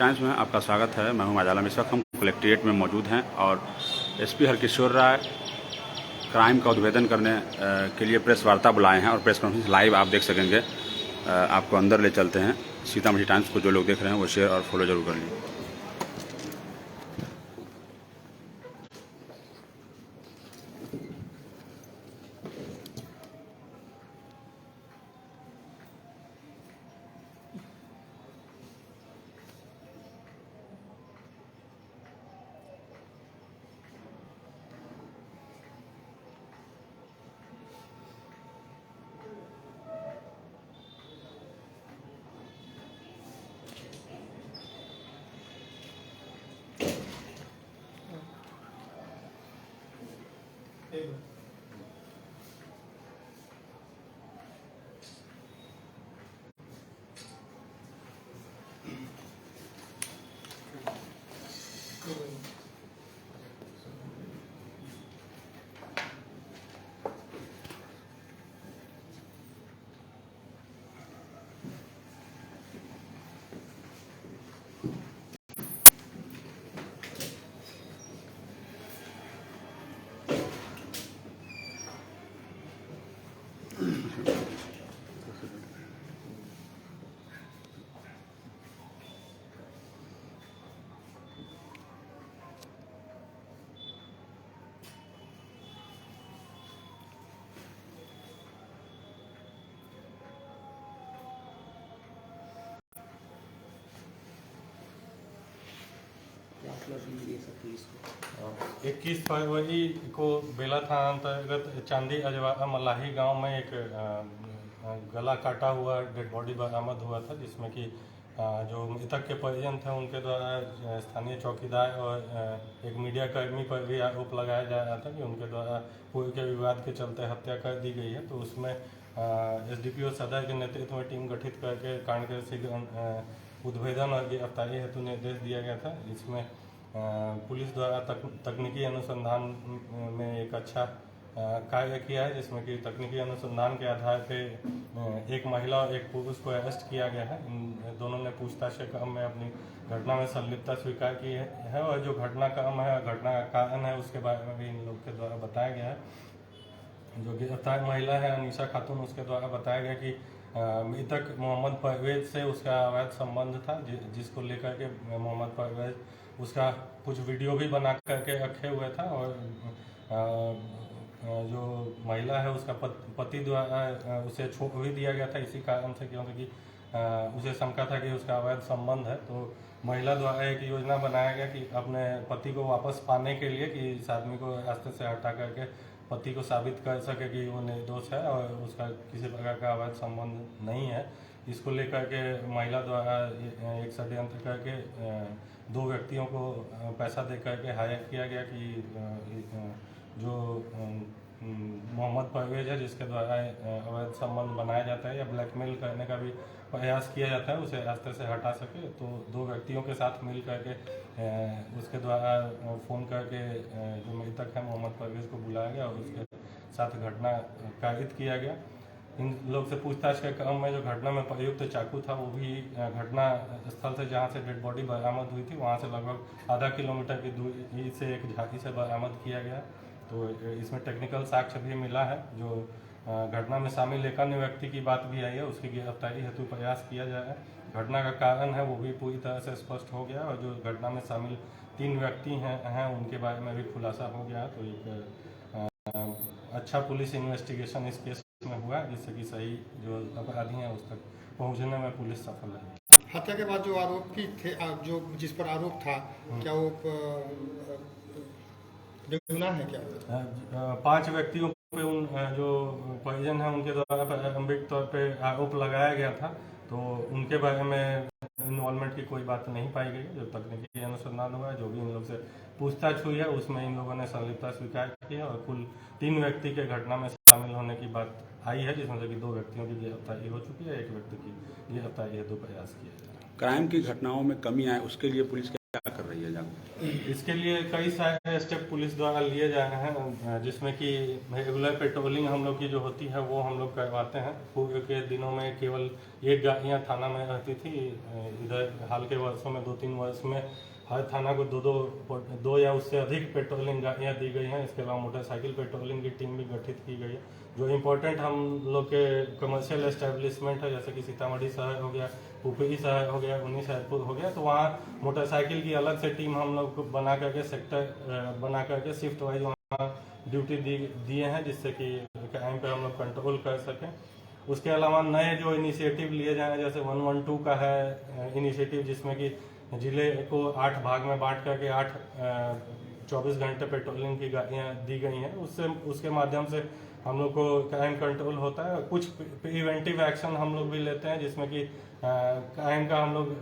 Times में आपका स्वागत है। मैं हूं माजाला। इस वक्त हम कलेक्ट्रेट में मौजूद हैं और एसपी हरकिशोर राय क्राइम का उद्भेदन करने के लिए प्रेस वार्ता बुलाए हैं और प्रेस कॉन्फ्रेंस लाइव आप देख सकेंगे। आपको अंदर ले चलते हैं। सीतामढ़ी टाइम्स को जो लोग देख रहे हैं वो शेयर और फॉलो जरूर कर लीजिए। इक्कीस फरवरी को बेला थाना अंतर्गत चांदी अजवा मलाही गांव में एक गला काटा हुआ डेड बॉडी बरामद हुआ था, जिसमें कि जो मृतक के परिजन थे उनके द्वारा स्थानीय चौकीदार और एक मीडिया कर्मी पर भी आरोप लगाया जा रहा था कि उनके द्वारा पूर्व के विवाद के चलते हत्या कर दी गई है। तो उसमें एसडीपीओ सदर के नेतृत्व में टीम गठित करके कांड के शीघ्र उद्भेदन और गिरफ्तारी हेतु निर्देश दिया गया था। इसमें पुलिस द्वारा तकनीकी अनुसंधान में एक अच्छा कार्य किया है, जिसमें कि तकनीकी अनुसंधान के आधार पे एक महिला और एक पुरुष को अरेस्ट किया गया है। इन दोनों ने पूछताछ के क्रम में अपनी घटना में संलिप्तता स्वीकार की है और जो घटना क्रम है, घटना का कारण है, उसके बारे में भी इन लोग के द्वारा बताया गया है। जो गिरफ्तार महिला है अनीशा खातून, उसके द्वारा बताया गया कि मृतक मोहम्मद परवेज से उसका अवैध संबंध था, जिसको लेकर के मोहम्मद परवेज उसका कुछ वीडियो भी बना करके रखे हुए था और जो महिला है उसका पति द्वारा उसे छोड़ भी दिया गया था इसी कारण से, क्योंकि उसे शंका था कि उसका अवैध संबंध है। तो महिला द्वारा एक योजना बनाया गया कि अपने पति को वापस पाने के लिए कि इस आदमी को रास्ते से हटा करके पति को साबित कर सके कि वो निर्दोष है और उसका किसी प्रकार का अवैध संबंध नहीं है। इसको लेकर के महिला द्वारा एक षड्यंत्र करके दो व्यक्तियों को पैसा दे करके हायर किया गया कि जो मोहम्मद परवेज है, जिसके द्वारा अवैध संबंध बनाया जाता है या ब्लैकमेल करने का भी प्रयास किया जाता है, उसे रास्ते से हटा सके। तो दो व्यक्तियों के साथ मिल करके उसके द्वारा फ़ोन करके जो मृतक है मोहम्मद परवेज को बुलाया गया और उसके साथ घटना कारित किया गया। इन लोग से पूछताछ के क्रम में जो घटना में प्रयुक्त चाकू था वो भी घटना स्थल से जहाँ से डेड बॉडी बरामद हुई थी वहाँ से लगभग आधा किलोमीटर की दूरी से एक झांकी से बरामद किया गया। तो इसमें टेक्निकल साक्ष्य भी मिला है। जो घटना में शामिल एक अन्य व्यक्ति की बात भी आई है, उसकी गिरफ्तारी हेतु प्रयास किया जा रहा है। घटना का कारण है वो भी पूरी तरह से स्पष्ट हो गया और जो घटना में शामिल 3 व्यक्ति हैं उनके बारे में भी खुलासा हो गया। तो एक अच्छा पुलिस इन्वेस्टिगेशन इस केस में हुआ, जिससे कि सही जो अपराधी हैं उस तक पहुंचने में पुलिस सफल रही। हत्या के बाद जो आरोपी थे, जो जिस पर आरोप था, क्या वो बेगुनाह है क्या? 5 व्यक्तियों पे उन जो परिजन है उनके द्वारा प्रारंभिक तौर पे आरोप लगाया गया था, तो उनके बारे में इन्वॉल्वमेंट की कोई बात नहीं पाई गई। जो तकनीकी अनुसंधान हुआ है, जो भी इन लोग से पूछताछ हुई है, उसमें इन लोगों ने संलिप्तता स्वीकार की है और कुल 3 व्यक्ति के घटना में शामिल होने की बात आई है, जिसमें से कि 2 व्यक्तियों की गिरफ्तारी हो चुकी है, 1 व्यक्ति की गिरफ्तारी हेतु प्रयास किया है। क्राइम की घटनाओं में कमी आए उसके लिए पुलिस क्या कर रही है? इसके लिए कई सारे स्टेप पुलिस द्वारा लिए जा रहे हैं, जिसमें कि रेगुलर पेट्रोलिंग हम लोग की जो होती है वो हम लोग करवाते हैं। पूर्व के दिनों में केवल एक गाड़ियाँ थाना में रहती थी, इधर हाल के वर्षों में 2-3 वर्ष में हर थाना को दो या उससे अधिक पेट्रोलिंग गाड़ियाँ दी गई हैं। इसके अलावा मोटरसाइकिल पेट्रोलिंग की टीम भी गठित की गई है। जो इम्पोर्टेंट हम लोग के कमर्शियल एस्टेब्लिशमेंट है, जैसे कि सीतामढ़ी शहर हो गया, पुपरी शहर हो गया, उन्नी सैदपुर हो गया, तो वहाँ मोटरसाइकिल की अलग से टीम हम लोग बना करके सेक्टर बना करके शिफ्ट वाइज वहाँ ड्यूटी दिए हैं, जिससे कि क्राइम पे हम लोग कंट्रोल कर सकें। उसके अलावा नए जो इनिशिएटिव लिए जाए, जैसे 112 का है इनिशिएटिव, जिसमें कि जिले को 8 भाग में बांट करके 8 24 घंटे पेट्रोलिंग की गाड़ियाँ दी गई हैं। उसके माध्यम से हम लोग को क्राइम कंट्रोल होता है। कुछ प्रिवेंटिव एक्शन हम लोग भी लेते हैं, जिसमें कि क्राइम का हम लोग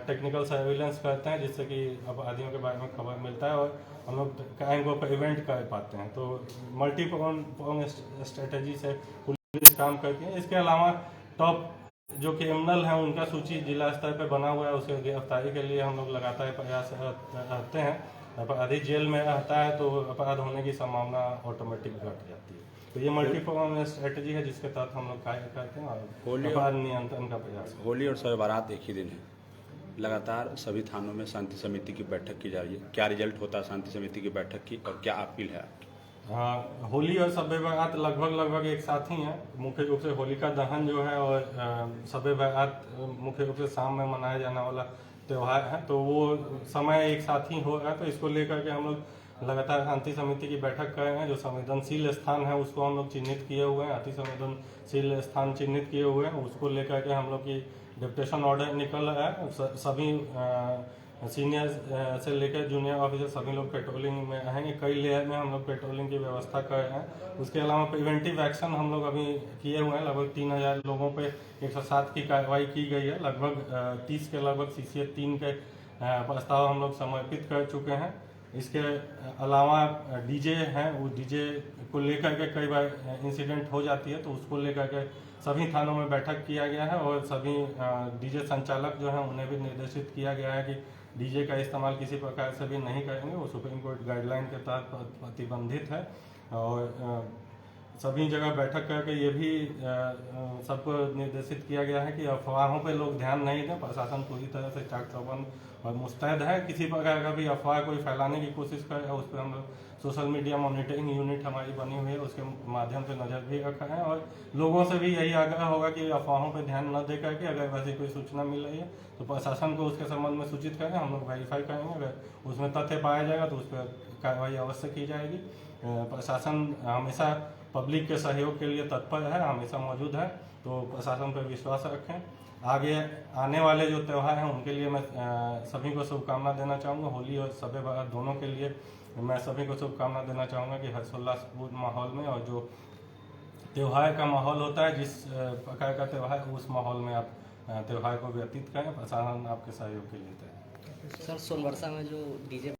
टेक्निकल सर्विलेंस करते हैं, जिससे कि अपराधियों के बारे में खबर मिलता है और हम लोग क्राइम को प्रिवेंट कर पाते हैं। तो मल्टीपॉइंट स्ट्रेटेजी से पुलिस काम करती है। इसके अलावा टॉप जो क्रिमिनल हैं उनका सूची जिला स्तर पर बना हुआ है, उसके गिरफ्तारी के लिए हम लोग लगातार प्रयास रहते हैं। अपराधी जेल में रहता है तो अपराध होने की संभावना ऑटोमेटिक घट जाती है। तो ये मल्टीपॉइंट स्ट्रेटेजी है, जिसके तहत हम लोग कार्य करते हैं और अपराध नियंत्रण का प्रयास। होली और शब बारात एक ही दिन है, लगातार सभी थानों में शांति समिति की बैठक की जा रही है। क्या रिजल्ट होता है शांति समिति की बैठक की और क्या अपील है आपकी? होली और शब बारात लगभग एक साथ ही हैं। मुख्य रूप से होलिका दहन जो है और शब बारात मुख्य रूप से शाम में मनाया जाने वाला त्यौहार है, तो वो समय एक साथ ही हो रहा है। तो इसको लेकर के हम लोग लगातार शांति समिति की बैठक कर रहे हैं। जो संवेदनशील स्थान है उसको हम लोग चिन्हित किए हुए हैं, अति संवेदनशील स्थान चिन्हित किए हुए हैं। उसको लेकर के हम लोग की डिप्टेशन ऑर्डर निकल रहा है। सभी सीनियर से लेकर जूनियर ऑफिसर सभी लोग पेट्रोलिंग में रहेंगे। कई लेयर में हम लोग पेट्रोलिंग की व्यवस्था कर रहे हैं। उसके अलावा प्रिवेंटिव एक्शन हम लोग अभी किए हुए हैं। लगभग 3000 लोगों पे 107 की कार्रवाई की गई है। लगभग 30 के लगभग CCA 3 के प्रस्ताव हम लोग समर्पित कर चुके हैं। इसके अलावा डीजे हैं, वो डीजे को लेकर के कई बार इंसिडेंट हो जाती है, तो उसको लेकर के सभी थानों में बैठक किया गया है और सभी डीजे संचालक जो हैं उन्हें भी निर्देशित किया गया है कि डीजे का इस्तेमाल किसी प्रकार से भी नहीं करेंगे। वो सुप्रीम कोर्ट गाइडलाइन के तहत प्रतिबंधित है। और सभी जगह बैठक करके ये भी सबको निर्देशित किया गया है कि अफवाहों पे लोग ध्यान नहीं दें। प्रशासन पूरी तरह से चाक चौबंद और मुस्तैद है। किसी प्रकार का भी अफवाह कोई फैलाने की कोशिश करे, उस पर हम लोग सोशल मीडिया मॉनिटरिंग यूनिट हमारी बनी हुई है, उसके माध्यम से नज़र भी रखा है। और लोगों से भी यही आग्रह होगा कि अफवाहों पर ध्यान न दे करके अगर वैसी कोई सूचना मिल रही है तो प्रशासन को उसके संबंध में सूचित करें। हम लोग वेरीफाई करेंगे, अगर उसमें तथ्य पाया जाएगा तो उस पर कार्रवाई अवश्य की जाएगी। प्रशासन हमेशा पब्लिक के सहयोग के लिए तत्पर है, हमेशा मौजूद है। तो प्रशासन पर विश्वास रखें। आगे आने वाले जो त्यौहार हैं उनके लिए मैं सभी को शुभकामना देना चाहूँगा। होली और शब बारात दोनों के लिए मैं सभी को शुभकामना देना चाहूँगा कि हर्षोल्लासपूर्ण माहौल में, और जो त्यौहार का माहौल होता है, जिस प्रकार का त्यौहार, उस माहौल में आप त्यौहार को व्यतीत करें। प्रशासन आपके सहयोग के लिए तैयार है। सर, सोनबरसा में जो डीजे